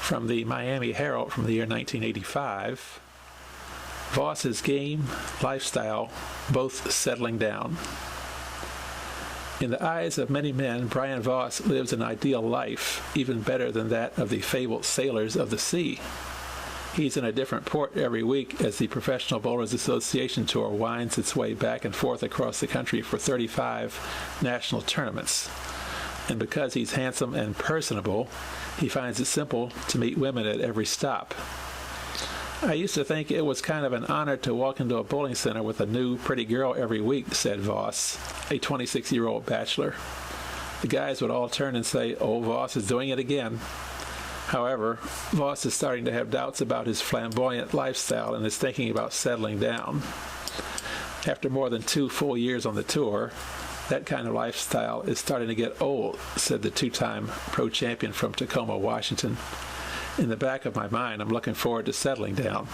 From the Miami Herald from the year 1985, Voss's game, lifestyle, both settling down. In the eyes of many men, Brian Voss lives an ideal life, even better than that of the fabled sailors of the sea. He's in a different port every week as the Professional Bowlers Association Tour winds its way back and forth across the country for 35 national tournaments. And because he's handsome and personable, he finds it simple to meet women at every stop. I used to think it was kind of an honor to walk into a bowling center with a new pretty girl every week, said Voss, a 26-year-old bachelor. The guys would all turn and say, "Oh, Voss is doing it again." However, Voss is starting to have doubts about his flamboyant lifestyle and is thinking about settling down. After more than 2 full years on the tour, that kind of lifestyle is starting to get old, said the 2-time pro champion from Tacoma, Washington. In the back of my mind, I'm looking forward to settling down.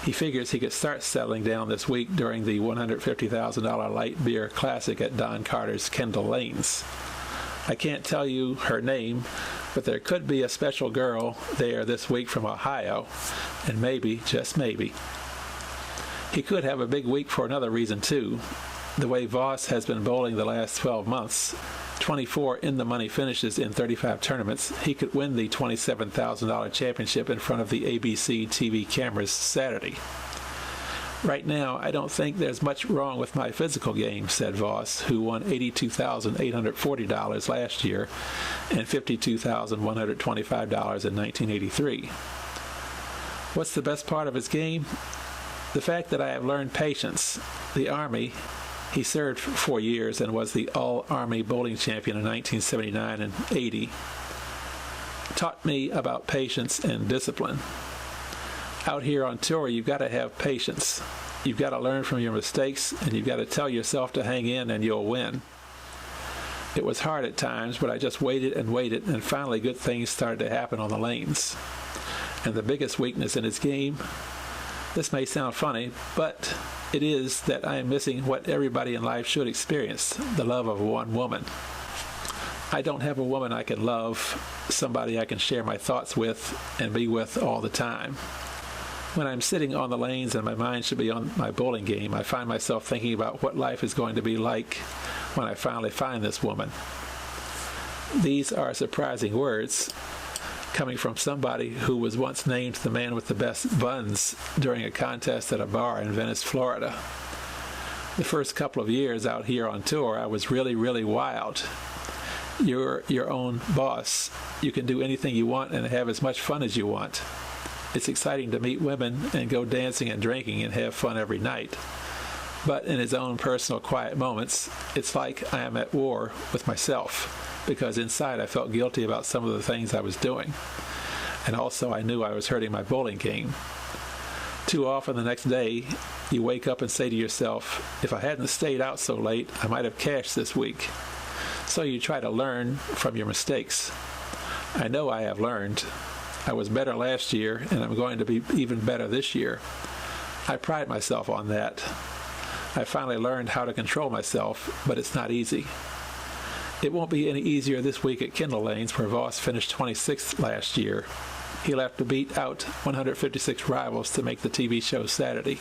He figures he could start settling down this week during the $150,000 light beer classic at Don Carter's Kendall Lanes. I can't tell you her name, but there could be a special girl there this week from Ohio, and maybe, just maybe. He could have a big week for another reason, too. The way Voss has been bowling the last 12 months, 24 in-the-money finishes in 35 tournaments, he could win the $27,000 championship in front of the ABC TV cameras Saturday. Right now, I don't think there's much wrong with my physical game, said Voss, who won $82,840 last year and $52,125 in 1983. What's the best part of his game? The fact that I have learned patience. The Army. He served for 4 years and was the All-Army Bowling Champion in 1979 and 80. Taught me about patience and discipline. Out here on tour, you've got to have patience. You've got to learn from your mistakes, and you've got to tell yourself to hang in and you'll win. It was hard at times, but I just waited, and finally good things started to happen on the lanes. And the biggest weakness in his game, this may sound funny, but it is that I am missing what everybody in life should experience, the love of one woman. I don't have a woman I can love, somebody I can share my thoughts with and be with all the time. When I'm sitting on the lanes and my mind should be on my bowling game, I find myself thinking about what life is going to be like when I finally find this woman. These are surprising words, coming from somebody who was once named the man with the best buns during a contest at a bar in Venice, Florida. The first couple of years out here on tour, I was really, really wild. You're your own boss. You can do anything you want and have as much fun as you want. It's exciting to meet women and go dancing and drinking and have fun every night. But in his own personal quiet moments, it's like I am at war with myself, because inside I felt guilty about some of the things I was doing. And also I knew I was hurting my bowling game. Too often the next day, you wake up and say to yourself, if I hadn't stayed out so late, I might have cashed this week. So you try to learn from your mistakes. I know I have learned. I was better last year, and I'm going to be even better this year. I pride myself on that. I finally learned how to control myself, but it's not easy. It won't be any easier this week at Kendall Lanes, where Voss finished 26th last year. He'll have to beat out 156 rivals to make the TV show Saturday.